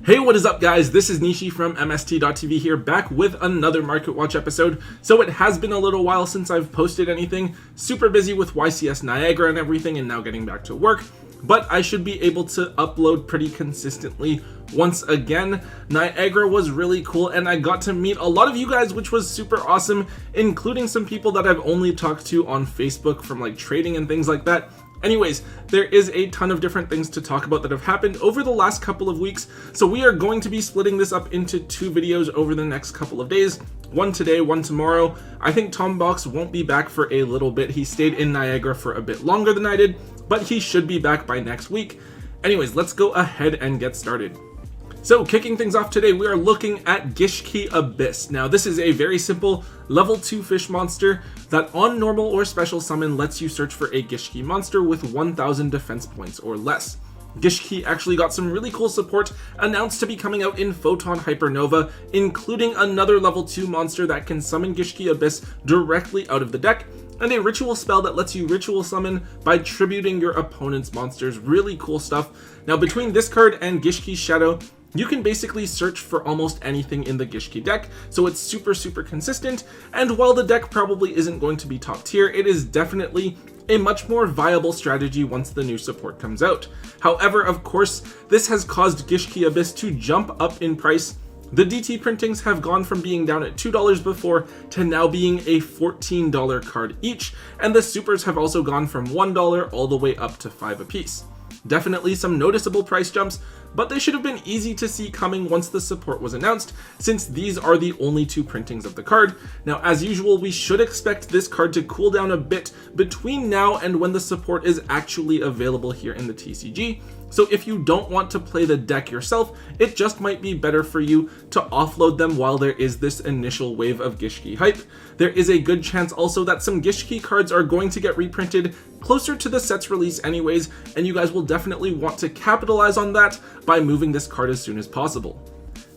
Hey, what is up guys? This is Nishi from MST.TV here, back with another Market Watch episode. So it has been a little while since I've posted anything, super busy with YCS Niagara and everything and now getting back to work, but I should be able to upload pretty consistently once again. Niagara was really cool and I got to meet a lot of you guys, which was super awesome, including some people that I've only talked to on Facebook from like trading and things like that. Anyways, there is a ton of different things to talk about that have happened over the last couple of weeks, so we are going to be splitting this up into two videos over the next couple of days. One today, one tomorrow. I think Tom Box won't be back for a little bit. He stayed in Niagara for a bit longer than I did, but he should be back by next week. Anyways, let's go ahead and get started. So kicking things off today, we are looking at Gishki Abyss. Now this is a very simple level 2 fish monster that on normal or special summon lets you search for a Gishki monster with 1000 defense points or less. Gishki actually got some really cool support announced to be coming out in Photon Hypernova, including another level 2 monster that can summon Gishki Abyss directly out of the deck, and a ritual spell that lets you ritual summon by tributing your opponent's monsters. Really cool stuff. Now between this card and Gishki's Shadow, you can basically search for almost anything in the Gishki deck, so it's super consistent, and while the deck probably isn't going to be top tier, it is definitely a much more viable strategy once the new support comes out. However, of course, this has caused Gishki Abyss to jump up in price. The DT printings have gone from being down at $2 before to now being a $14 card each, and the supers have also gone from $1 all the way up to $5 apiece. Definitely some noticeable price jumps, but they should have been easy to see coming once the support was announced, since these are the only two printings of the card. Now, as usual, we should expect this card to cool down a bit between now and when the support is actually available here in the TCG. So if you don't want to play the deck yourself, it just might be better for you to offload them while there is this initial wave of Gishki hype. There is a good chance also that some Gishki cards are going to get reprinted closer to the set's release anyways, and you guys will definitely want to capitalize on that by moving this card as soon as possible.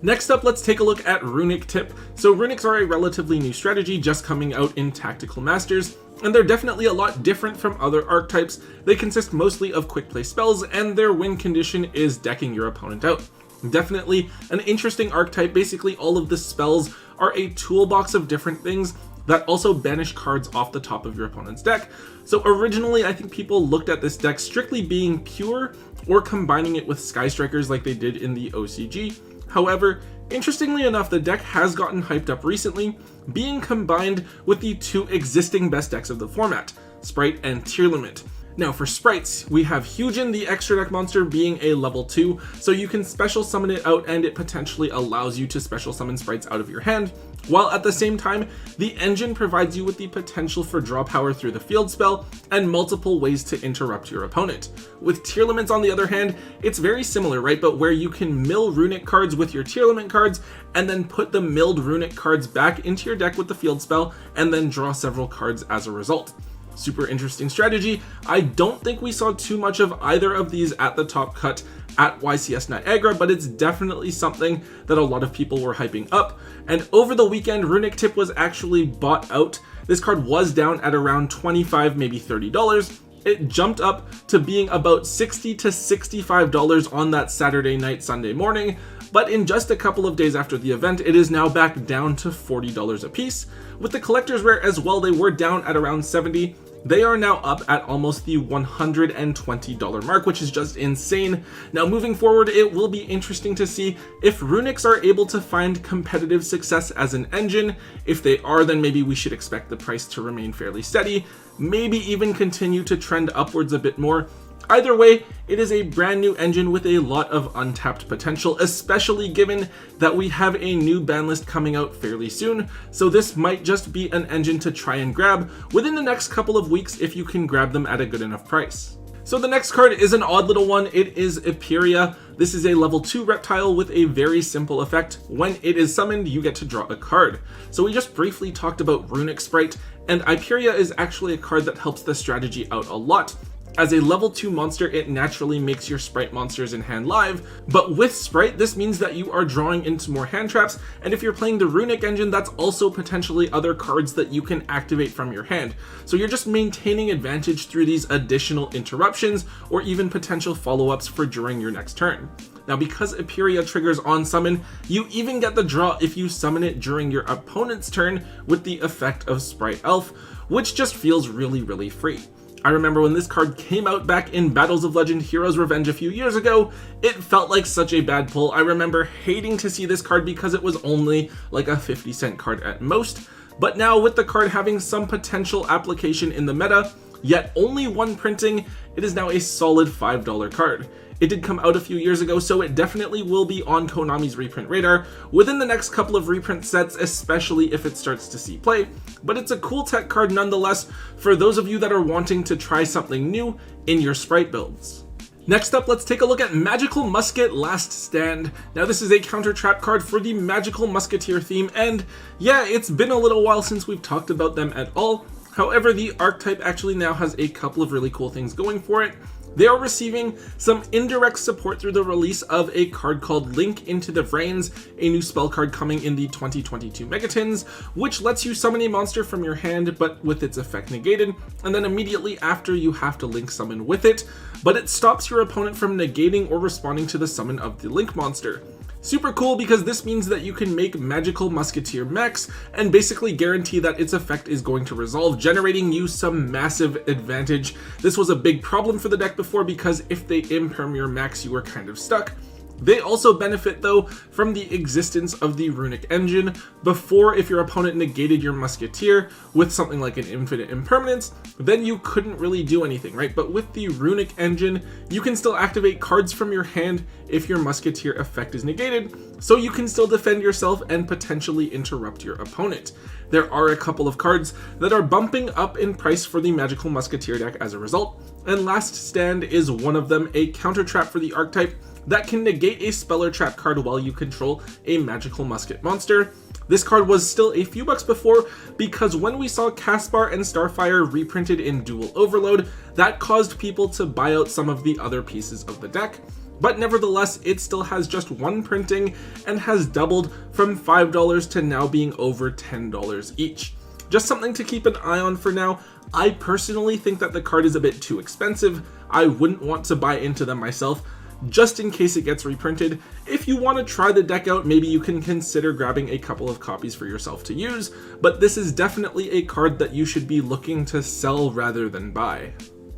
Next up, let's take a look at Runic Tip. So Runics are a relatively new strategy just coming out in Tactical Masters, and they're definitely a lot different from other archetypes. They consist mostly of quick play spells, and their win condition is decking your opponent out. Definitely an interesting archetype. Basically all of the spells are a toolbox of different things that also banish cards off the top of your opponent's deck. So originally I think people looked at this deck strictly being pure or combining it with Sky Strikers like they did in the OCG. However, interestingly enough, the deck has gotten hyped up recently, being combined with the two existing best decks of the format, Sprite and Tier Limit. Now for sprites, we have Hugin, the extra deck monster, being a level 2, so you can special summon it out and it potentially allows you to special summon sprites out of your hand, while at the same time, the engine provides you with the potential for draw power through the field spell and multiple ways to interrupt your opponent. With Tier Limits on the other hand, it's very similar, right? But where you can mill runic cards with your Tier Limit cards and then put the milled runic cards back into your deck with the field spell and then draw several cards as a result. Super interesting strategy. I don't think we saw too much of either of these at the top cut at YCS Niagara, but it's definitely something that a lot of people were hyping up. And over the weekend, Runic Tip was actually bought out. This card was down at around $25, maybe $30. It jumped up to being about $60 to $65 on that Saturday night, Sunday morning. But in just a couple of days after the event, it is now back down to $40 a piece. With the collector's rare as well, they were down at around $70. They are now up at almost the $120 mark, which is just insane. Now moving forward, it will be interesting to see if Runics are able to find competitive success as an engine. If they are, then maybe we should expect the price to remain fairly steady, maybe even continue to trend upwards a bit more. Either way, it is a brand new engine with a lot of untapped potential, especially given that we have a new ban list coming out fairly soon. So this might just be an engine to try and grab within the next couple of weeks if you can grab them at a good enough price. So the next card is an odd little one. It is Epiria. This is a level 2 reptile with a very simple effect. When it is summoned, you get to draw a card. So we just briefly talked about Runic Sprite, and Epiria is actually a card that helps the strategy out a lot. As a level 2 monster, it naturally makes your Sprite monsters in hand live, but with Sprite, this means that you are drawing into more hand traps, and if you're playing the Runic engine, that's also potentially other cards that you can activate from your hand. So you're just maintaining advantage through these additional interruptions, or even potential follow-ups for during your next turn. Now, because Epiria triggers on summon, you even get the draw if you summon it during your opponent's turn with the effect of Sprite Elf, which just feels really free. I remember when this card came out back in Battles of Legend Heroes Revenge a few years ago, it felt like such a bad pull. I remember hating to see this card because it was only like a 50-cent card at most, but now with the card having some potential application in the meta, yet only one printing, it is now a solid $5 card. It did come out a few years ago, so it definitely will be on Konami's reprint radar within the next couple of reprint sets, especially if it starts to see play, but it's a cool tech card nonetheless for those of you that are wanting to try something new in your Sprite builds. Next up, let's take a look at Magical Musket Last Stand. Now this is a counter trap card for the Magical Musketeer theme, and yeah, it's been a little while since we've talked about them at all. However, the archetype actually now has a couple of really cool things going for it. They are receiving some indirect support through the release of a card called Link into the Vrains, a new spell card coming in the 2022 Megatins, which lets you summon a monster from your hand but with its effect negated, and then immediately after you have to Link summon with it, but it stops your opponent from negating or responding to the summon of the Link monster. Super cool because this means that you can make Magical Musketeer Max and basically guarantee that its effect is going to resolve, generating you some massive advantage. This was a big problem for the deck before because if they imperm your Max, you were kind of stuck. They also benefit though from the existence of the Runic engine. Before, if your opponent negated your Musketeer with something like an infinite impermanence, then you couldn't really do anything, right? But with the Runic engine, you can still activate cards from your hand if your Musketeer effect is negated, so you can still defend yourself and potentially interrupt your opponent. There are a couple of cards that are bumping up in price for the Magical Musketeer deck as a result, and Last Stand is one of them, a counter trap for the archetype that can negate a spell or trap card while you control a Magical Musket monster. This card was still a few bucks before because when we saw Caspar and Starfire reprinted in Dual Overload, that caused people to buy out some of the other pieces of the deck. But nevertheless, it still has just one printing and has doubled from $5 to now being over $10 each. Just something to keep an eye on for now. I personally think that the card is a bit too expensive. I wouldn't want to buy into them myself, just in case it gets reprinted. If you want to try the deck out, maybe you can consider grabbing a couple of copies for yourself to use, but this is definitely a card that you should be looking to sell rather than buy.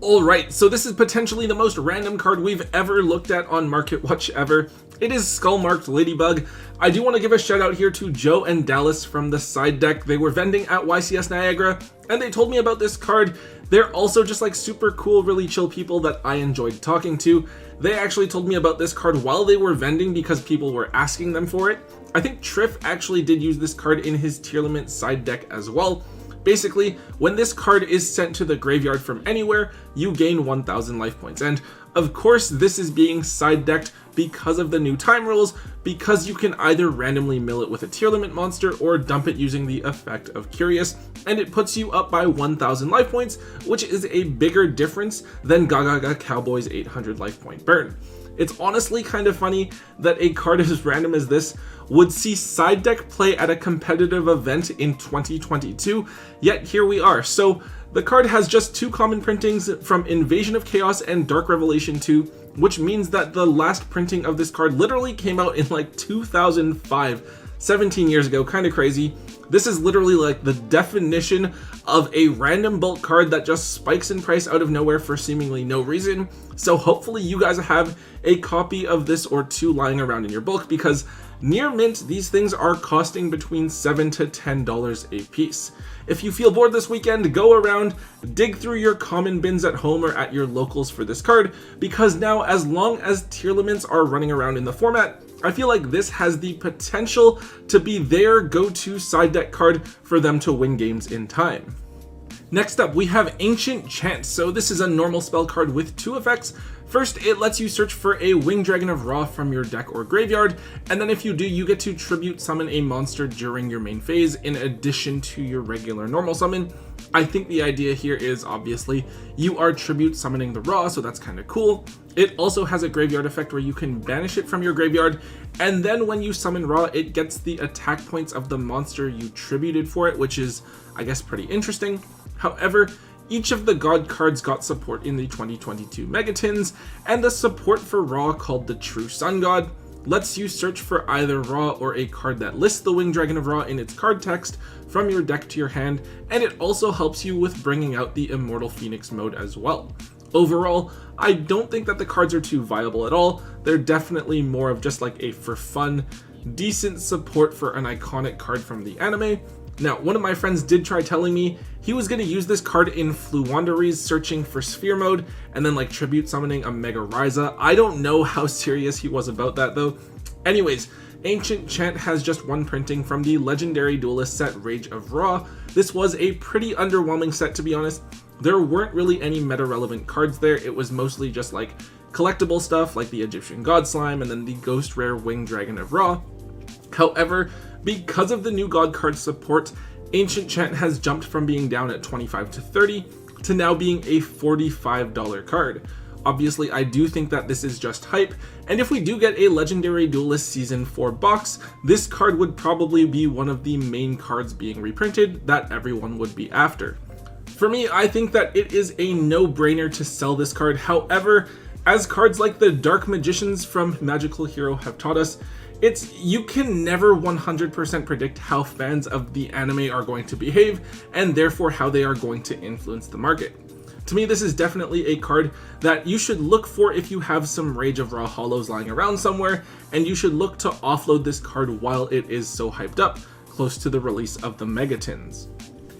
Alright, so this is potentially the most random card we've ever looked at on Market Watch ever. It is Skullmarked Ladybug. I do want to give a shout out here to Joe and Dallas from the side deck. They were vending at YCS Niagara, and they told me about this card. They're also just like super cool, really chill people that I enjoyed talking to. They actually told me about this card while they were vending because people were asking them for it. I think Triff actually did use this card in his Tearlament side deck as well. Basically, when this card is sent to the graveyard from anywhere, you gain 1000 life points. And of course, this is being side decked because of the new time rules, because you can either randomly mill it with a Tearlament monster or dump it using the effect of Curious, and it puts you up by 1000 life points, which is a bigger difference than Gaga Cowboy's 800 life point burn. It's honestly kind of funny that a card as random as this would see side deck play at a competitive event in 2022, yet here we are. So the card has just two common printings from Invasion of Chaos and Dark Revelation 2, which means that the last printing of this card literally came out in like 2005, 17 years ago, kind of crazy. This is literally like the definition of a random bulk card that just spikes in price out of nowhere for seemingly no reason. So hopefully you guys have a copy of this or two lying around in your bulk, because near mint, these things are costing between $7 to $10 a piece. If you feel bored this weekend, go around, dig through your common bins at home or at your locals for this card, because now as long as Tearlaments are running around in the format, I feel like this has the potential to be their go-to side deck card for them to win games in time. Next up, we have Ancient Chant. So this is a normal spell card with two effects. First, it lets you search for a Winged Dragon of Ra from your deck or graveyard, and then if you do, you get to tribute summon a monster during your main phase in addition to your regular normal summon. I think the idea here is obviously you are tribute summoning the Ra, so that's kind of cool. It also has a graveyard effect where you can banish it from your graveyard, and then when you summon Ra, it gets the attack points of the monster you tributed for it, which is, I guess, pretty interesting. However, each of the god cards got support in the 2022 Megatins, and the support for Ra, called the True Sun God, lets you search for either Ra or a card that lists the Winged Dragon of Ra in its card text from your deck to your hand, and it also helps you with bringing out the Immortal Phoenix mode as well. Overall, I don't think that the cards are too viable at all. They're definitely more of just like a for fun, decent support for an iconic card from the anime. Now, one of my friends did try telling me he was going to use this card in Fluwandereeze searching for Sphere mode and then like tribute summoning a Mega Raiza. I don't know how serious he was about that though. Anyways, Ancient Chant has just one printing from the legendary duelist set Rage of Ra. This was a pretty underwhelming set, to be honest. There weren't really any meta relevant cards there. It was mostly just like collectible stuff like the Egyptian God Slime and then the Ghost Rare Winged Dragon of Ra. However, because of the new god card support, Ancient Chant has jumped from being down at 25 to 30 to now being a $45 card. Obviously, I do think that this is just hype, and if we do get a Legendary Duelist Season 4 box, this card would probably be one of the main cards being reprinted that everyone would be after. For me, I think that it is a no-brainer to sell this card. However, as cards like the Dark Magicians from Magical Hero have taught us, you can never 100% predict how fans of the anime are going to behave, and therefore how they are going to influence the market. To me, this is definitely a card that you should look for if you have some Rage of Ra Hollows lying around somewhere, and you should look to offload this card while it is so hyped up, close to the release of the Megatins.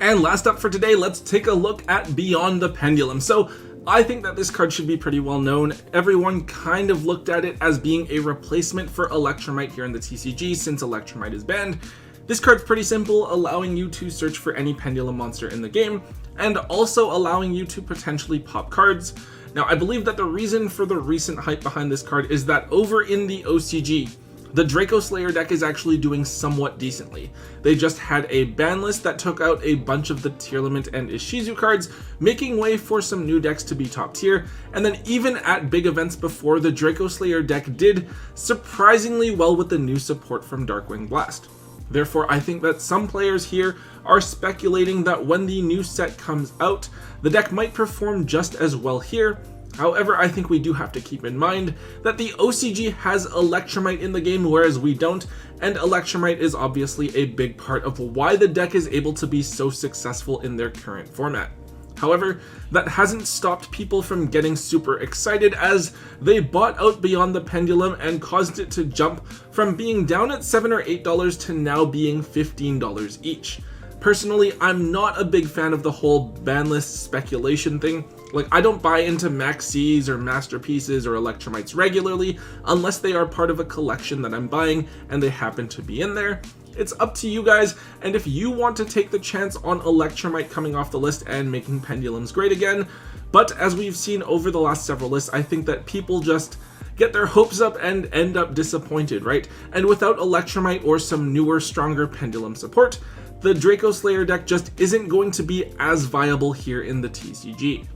And last up for today, let's take a look at Beyond the Pendulum. So, I think that this card should be pretty well known. Everyone kind of looked at it as being a replacement for Electromite here in the TCG since Electromite is banned. This card's pretty simple, allowing you to search for any Pendulum monster in the game, and also allowing you to potentially pop cards. Now, I believe that the reason for the recent hype behind this card is that over in the OCG, the Draco Slayer deck is actually doing somewhat decently. They just had a ban list that took out a bunch of the Tearlament and Ishizu cards, making way for some new decks to be top tier, and then even at big events before, the Draco Slayer deck did surprisingly well with the new support from Darkwing Blast. Therefore, I think that some players here are speculating that when the new set comes out, the deck might perform just as well here. However, I think we do have to keep in mind that the OCG has Electromite in the game, whereas we don't, and Electromite is obviously a big part of why the deck is able to be so successful in their current format. However, that hasn't stopped people from getting super excited as they bought out Beyond the Pendulum and caused it to jump from being down at $7 or $8 to now being $15 each. Personally, I'm not a big fan of the whole ban list speculation thing. Like, I don't buy into Maxis or Masterpieces or Electromites regularly unless they are part of a collection that I'm buying and they happen to be in there. It's up to you guys, and if you want to take the chance on Electromite coming off the list and making Pendulums great again. But as we've seen over the last several lists, I think that people just get their hopes up and end up disappointed, right? And without Electromite or some newer, stronger Pendulum support, the Draco Slayer deck just isn't going to be as viable here in the TCG.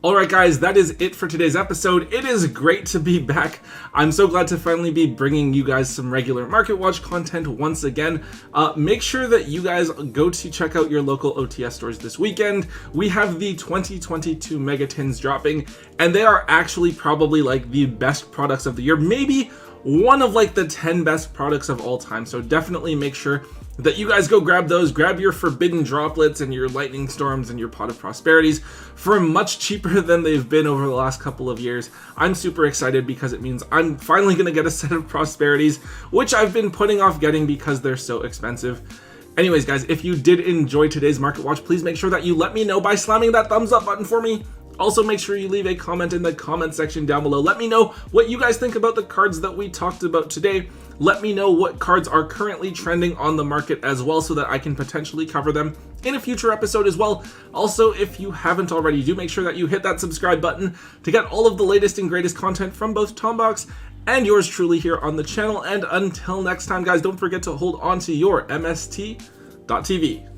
Alright guys, that is it for today's episode. It is great to be back. I'm so glad to finally be bringing you guys some regular Market Watch content once again. Make sure that you guys go to check out your local OTS stores this weekend. We have the 2022 Megatins dropping, and they are actually probably like the best products of the year. Maybe one of like the 10 best products of all time. So definitely make sure that you guys go grab those, grab your Forbidden Droplets and your Lightning Storms and your Pot of Prosperities for much cheaper than they've been over the last couple of years. I'm super excited because it means I'm finally going to get a set of Prosperities, which I've been putting off getting because they're so expensive. Anyways guys, if you did enjoy today's Market Watch, please make sure that you let me know by slamming that thumbs up button for me. Also, make sure you leave a comment in the comment section down below. Let me know what you guys think about the cards that we talked about today. Let me know what cards are currently trending on the market as well, so that I can potentially cover them in a future episode as well. Also, if you haven't already, do make sure that you hit that subscribe button to get all of the latest and greatest content from both Tombox and yours truly here on the channel. And until next time, guys, don't forget to hold on to your MST.TV.